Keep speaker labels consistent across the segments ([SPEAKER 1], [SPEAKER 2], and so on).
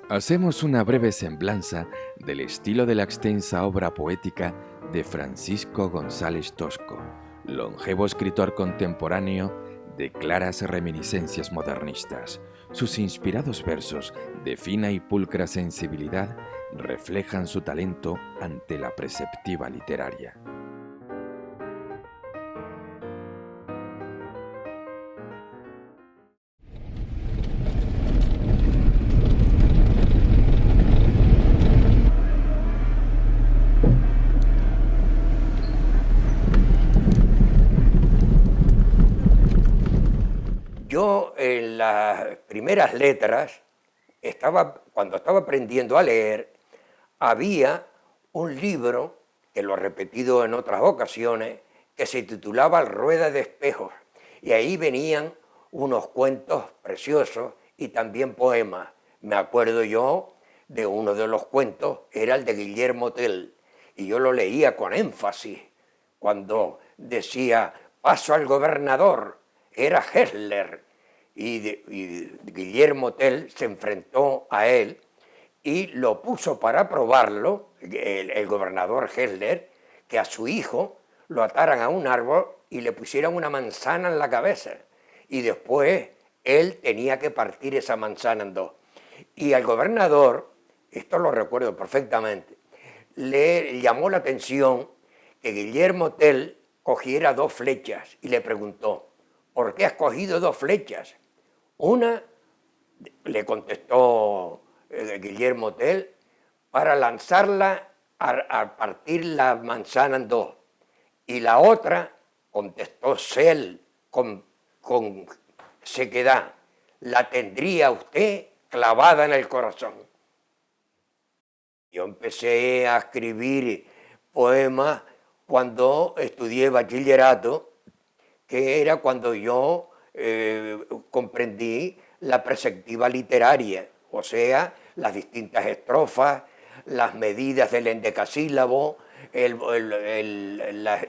[SPEAKER 1] Hacemos una breve semblanza del estilo de la extensa obra poética de Francisco González Tosco, longevo escritor contemporáneo de claras reminiscencias modernistas. Sus inspirados versos, de fina y pulcra sensibilidad, reflejan su talento ante la preceptiva literaria.
[SPEAKER 2] Yo en las primeras letras, cuando estaba aprendiendo a leer, había un libro, que lo he repetido en otras ocasiones, que se titulaba Rueda de Espejos, y ahí venían unos cuentos preciosos y también poemas. Me acuerdo yo de uno de los cuentos, era el de Guillermo Tell, y yo lo leía con énfasis, cuando decía, paso al gobernador, era Hessler, y Guillermo Tell se enfrentó a él y lo puso para probarlo, el gobernador Hessler, que a su hijo lo ataran a un árbol y le pusieran una manzana en la cabeza. Y después él tenía que partir esa manzana en dos. Y al gobernador, esto lo recuerdo perfectamente, le llamó la atención que Guillermo Tell cogiera dos flechas y le preguntó, ¿por qué has cogido dos flechas? Una, le contestó Guillermo Tell, para lanzarla a partir la manzana en dos. Y la otra, contestó Tell con sequedad, la tendría usted clavada en el corazón. Yo empecé a escribir poemas cuando estudié bachillerato, que era cuando yo comprendí la perspectiva literaria, o sea, las distintas estrofas, las medidas del endecasílabo, la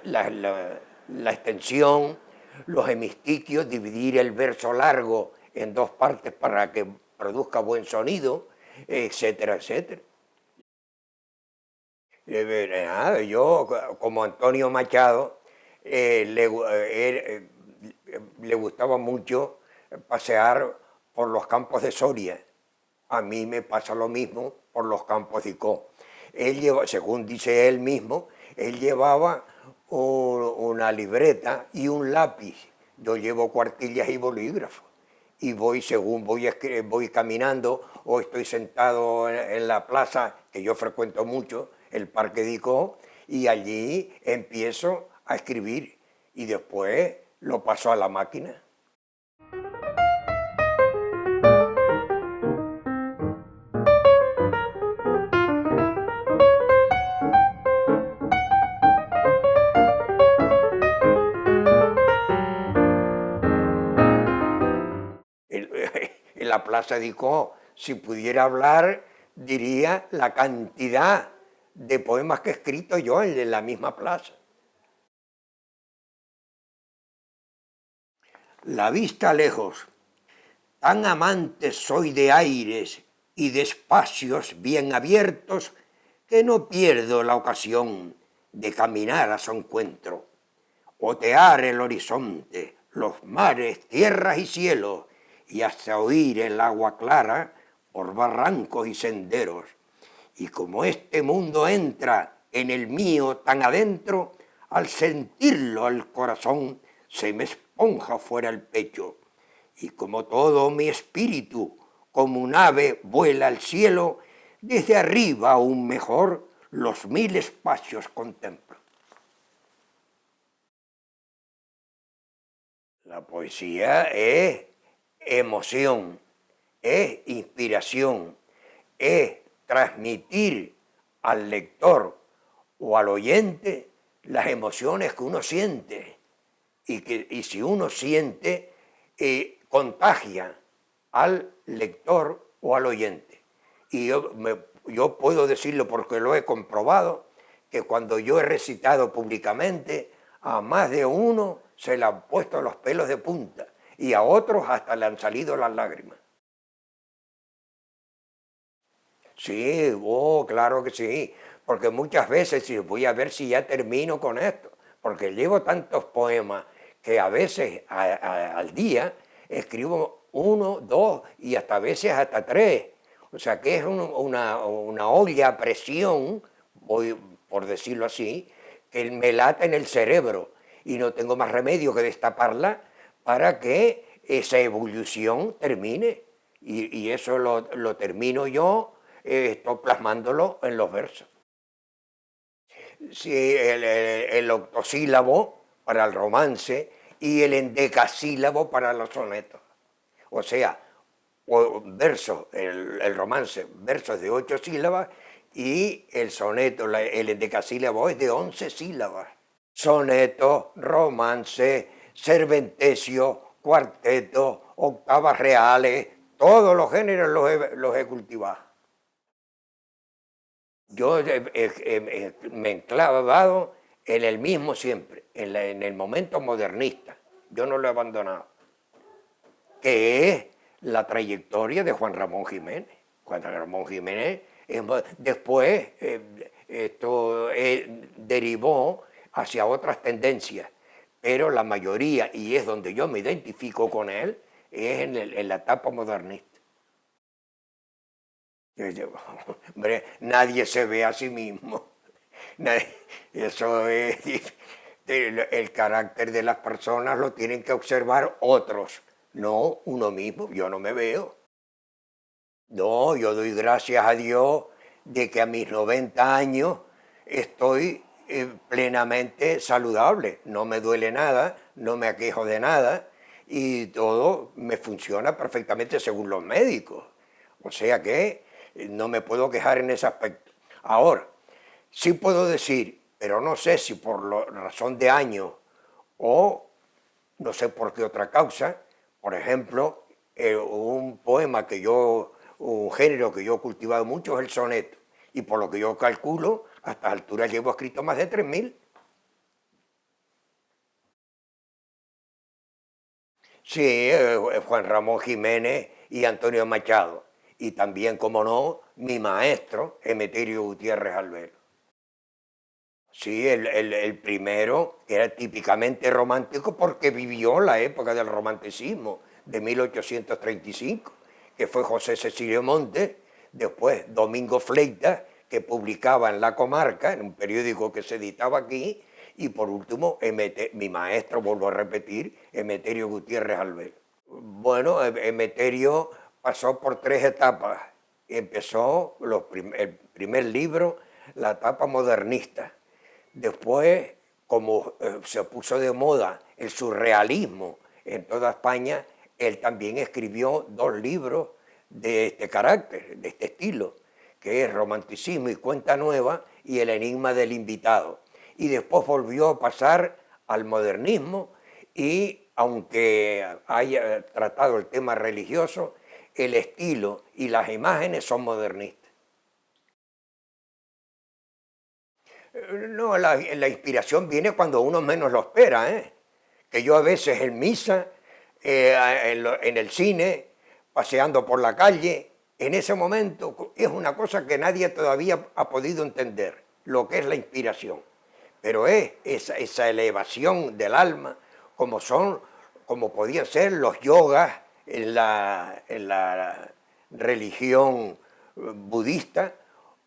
[SPEAKER 2] extensión, los hemistiquios, dividir el verso largo en dos partes para que produzca buen sonido, etcétera, etcétera. Yo, como Antonio Machado, le gustaba mucho pasear por los campos de Soria. A mí me pasa lo mismo por los campos de Icó. Según dice él mismo, él llevaba una libreta y un lápiz. Yo llevo cuartillas y bolígrafos. Y según voy caminando o estoy sentado en la plaza, que yo frecuento mucho, el Parque de Icó, y allí empiezo a escribir y después lo paso a la máquina. En la plaza de Icó, si pudiera hablar, diría la cantidad de poemas que he escrito yo en la misma plaza. La vista lejos, tan amante soy de aires y de espacios bien abiertos que no pierdo la ocasión de caminar a su encuentro, otear el horizonte, los mares, tierras y cielos, y hasta oír el agua clara por barrancos y senderos. Y como este mundo entra en el mío tan adentro, al sentirlo al corazón se me esponja fuera el pecho. Y como todo mi espíritu, como un ave vuela al cielo, desde arriba aún mejor los mil espacios contemplo. La poesía es emoción, es inspiración, es transmitir al lector o al oyente las emociones que uno siente y si uno siente, contagia al lector o al oyente. Y yo puedo decirlo porque lo he comprobado, que cuando yo he recitado públicamente, a más de uno se le han puesto los pelos de punta y a otros hasta le han salido las lágrimas. Sí, oh, claro que sí, porque muchas veces sí, voy a ver si ya termino con esto, porque llevo tantos poemas que a veces al día escribo uno, dos y hasta a veces hasta tres. O sea que es una olla a presión, voy por decirlo así, que me lata en el cerebro y no tengo más remedio que destaparla para que esa ebullición termine. Y eso lo termino yo, estoy plasmándolo en los versos. Sí, el octosílabo para el romance y el endecasílabo para los sonetos. O sea, versos, el romance, versos de 8 sílabas y el soneto, el endecasílabo es de 11 sílabas. Soneto, romance, serventecio, cuarteto, octavas reales, todos los géneros los he cultivado. Yo me he enclavado en el mismo siempre, en el momento modernista. Yo no lo he abandonado, que es la trayectoria de Juan Ramón Jiménez. Juan Ramón Jiménez después esto derivó hacia otras tendencias, pero la mayoría, y es donde yo me identifico con él, es en la etapa modernista. Hombre, nadie se ve a sí mismo. Eso es, el carácter de las personas lo tienen que observar otros, no uno mismo. Yo no me veo. No, yo doy gracias a Dios de que a mis 90 años estoy plenamente saludable. No me duele nada, no me aquejo de nada y todo me funciona perfectamente según los médicos. O sea que no me puedo quejar en ese aspecto. Ahora, sí puedo decir, pero no sé si por razón de años o no sé por qué otra causa, por ejemplo, un poema un género que yo he cultivado mucho es el soneto, y por lo que yo calculo, a estas alturas llevo escrito más de 3000. Sí, Juan Ramón Jiménez y Antonio Machado, y también, como no, mi maestro, Emeterio Gutiérrez Albero. Sí, el primero, que era típicamente romántico porque vivió la época del romanticismo de 1835, que fue José Cecilio Montes, después Domingo Fleitas, que publicaba en La Comarca, en un periódico que se editaba aquí, y por último, mi maestro, vuelvo a repetir, Emeterio Gutiérrez Albero. Bueno, Emeterio pasó por 3 etapas. Empezó el primer libro, la etapa modernista. Después, como se puso de moda el surrealismo en toda España, él también escribió 2 libros de este carácter, de este estilo, que es Romanticismo y Cuenta Nueva y El Enigma del Invitado. Y después volvió a pasar al modernismo y, aunque haya tratado el tema religioso, el estilo y las imágenes son modernistas. No, la inspiración viene cuando uno menos lo espera, ¿eh? Que yo a veces en misa, en el cine, paseando por la calle, en ese momento es una cosa que nadie todavía ha podido entender, lo que es la inspiración. Pero es esa elevación del alma, como podían ser los yogas en la religión budista,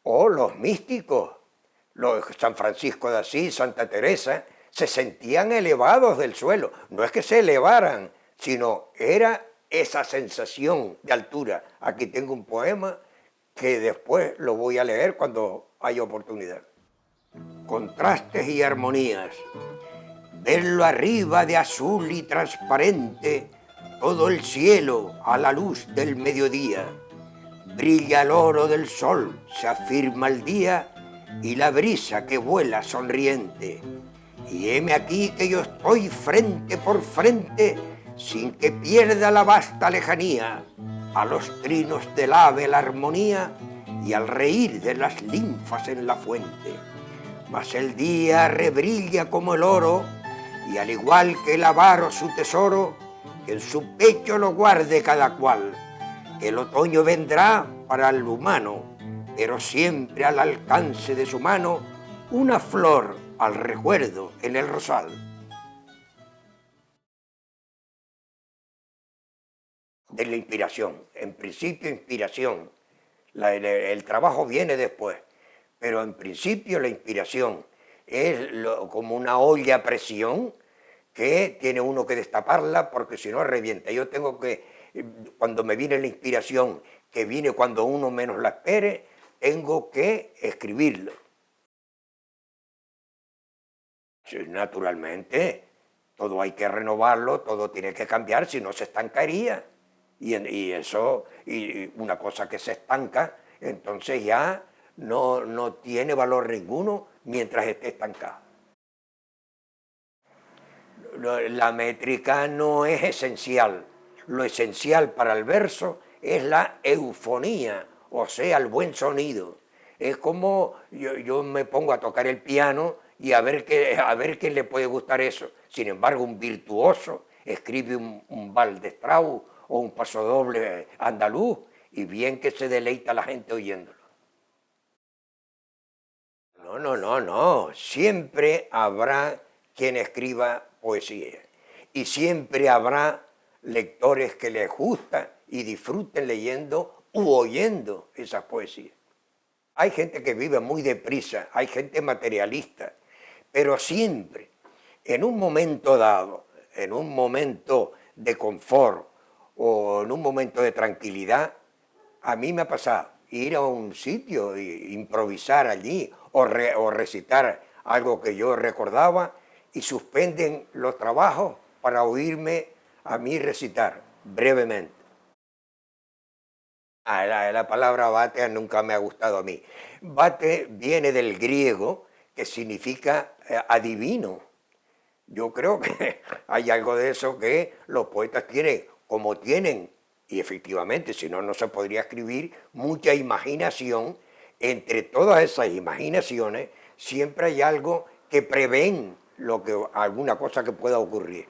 [SPEAKER 2] o los místicos, San Francisco de Asís, Santa Teresa, se sentían elevados del suelo. No es que se elevaran, sino era esa sensación de altura. Aquí tengo un poema que después lo voy a leer cuando haya oportunidad. Contrastes y armonías. Verlo arriba de azul y transparente, todo el cielo a la luz del mediodía. Brilla el oro del sol, se afirma el día y la brisa que vuela sonriente. Y heme aquí que yo estoy frente por frente, sin que pierda la vasta lejanía, a los trinos del ave la armonía y al reír de las linfas en la fuente. Mas el día rebrilla como el oro, y al igual que el avaro su tesoro, que en su pecho lo guarde cada cual, que el otoño vendrá para el humano, pero siempre al alcance de su mano, una flor al recuerdo en el rosal. De la inspiración, en principio inspiración, el trabajo viene después, pero en principio la inspiración es como una olla a presión que tiene uno que destaparla porque si no revienta. Yo tengo que, cuando me viene la inspiración, que viene cuando uno menos la espere, tengo que escribirlo. Naturalmente, todo hay que renovarlo, todo tiene que cambiar, si no se estancaría. Y una cosa que se estanca, entonces ya no tiene valor ninguno mientras esté estancado. La métrica no es esencial. Lo esencial para el verso es la eufonía, o sea, el buen sonido. Es como yo me pongo a tocar el piano y a ver qué le puede gustar eso. Sin embargo, un virtuoso escribe un vals de Strauss o un pasodoble andaluz y bien que se deleita la gente oyéndolo. No. Siempre habrá quien escriba poesía y siempre habrá lectores que les gusta y disfruten leyendo u oyendo esas poesías. Hay gente que vive muy deprisa, hay gente materialista, pero siempre, en un momento dado, en un momento de confort o en un momento de tranquilidad, a mí me ha pasado ir a un sitio e improvisar allí o recitar algo que yo recordaba y suspenden los trabajos para oírme a mí recitar brevemente. La palabra bate nunca me ha gustado a mí. Bate viene del griego que significa adivino. Yo creo que hay algo de eso que los poetas tienen, como tienen, y efectivamente, si no, no se podría escribir, mucha imaginación. Entre todas esas imaginaciones siempre hay algo que prevén alguna cosa que pueda ocurrir.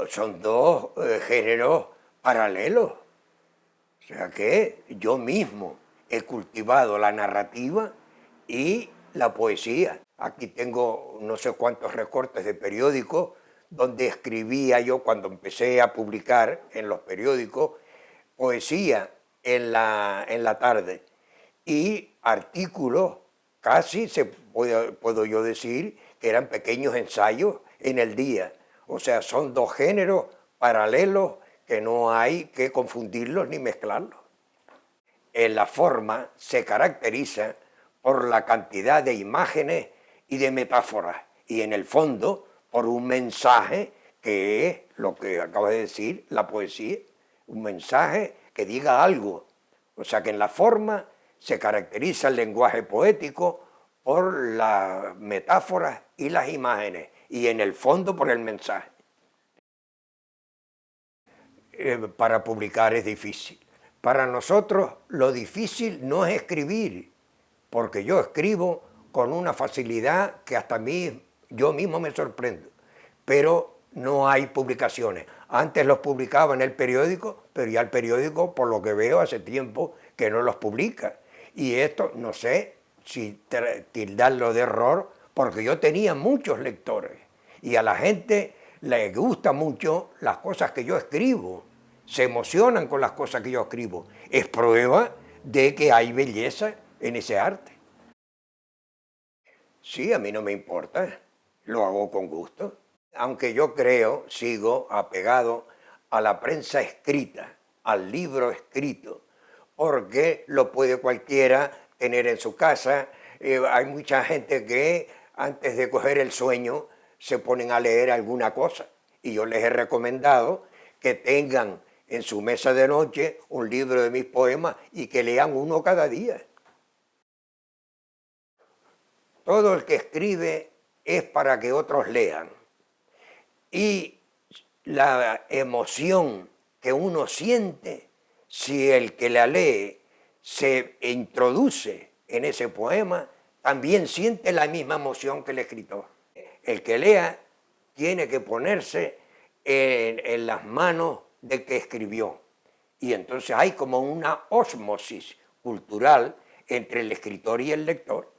[SPEAKER 2] Son dos géneros paralelos. O sea que yo mismo he cultivado la narrativa y la poesía. Aquí tengo no sé cuántos recortes de periódicos donde escribía yo cuando empecé a publicar en los periódicos poesía en la tarde y artículos, puedo yo decir, que eran pequeños ensayos en el día. O sea, son dos géneros paralelos que no hay que confundirlos ni mezclarlos. En la forma se caracteriza por la cantidad de imágenes y de metáforas, y en el fondo por un mensaje que es lo que acabas de decir, la poesía, un mensaje que diga algo. O sea que en la forma se caracteriza el lenguaje poético por las metáforas y las imágenes, y en el fondo por el mensaje. Para publicar es difícil. Para nosotros lo difícil no es escribir, porque yo escribo con una facilidad que hasta yo mismo me sorprendo, pero no hay publicaciones. Antes los publicaba en el periódico, pero ya el periódico, por lo que veo, hace tiempo que no los publica. Y esto, no sé si tildarlo de error, porque yo tenía muchos lectores y a la gente le gusta mucho las cosas que yo escribo, se emocionan con las cosas que yo escribo. Es prueba de que hay belleza en ese arte. Sí, a mí no me importa, lo hago con gusto. Aunque yo sigo apegado a la prensa escrita, al libro escrito, porque lo puede cualquiera tener en su casa. Hay mucha gente que antes de coger el sueño se ponen a leer alguna cosa y yo les he recomendado que tengan en su mesa de noche un libro de mis poemas y que lean uno cada día. Todo el que escribe es para que otros lean. Y la emoción que uno siente, si el que la lee se introduce en ese poema, también siente la misma emoción que el escritor. El que lea tiene que ponerse en las manos del que escribió y entonces hay como una ósmosis cultural entre el escritor y el lector,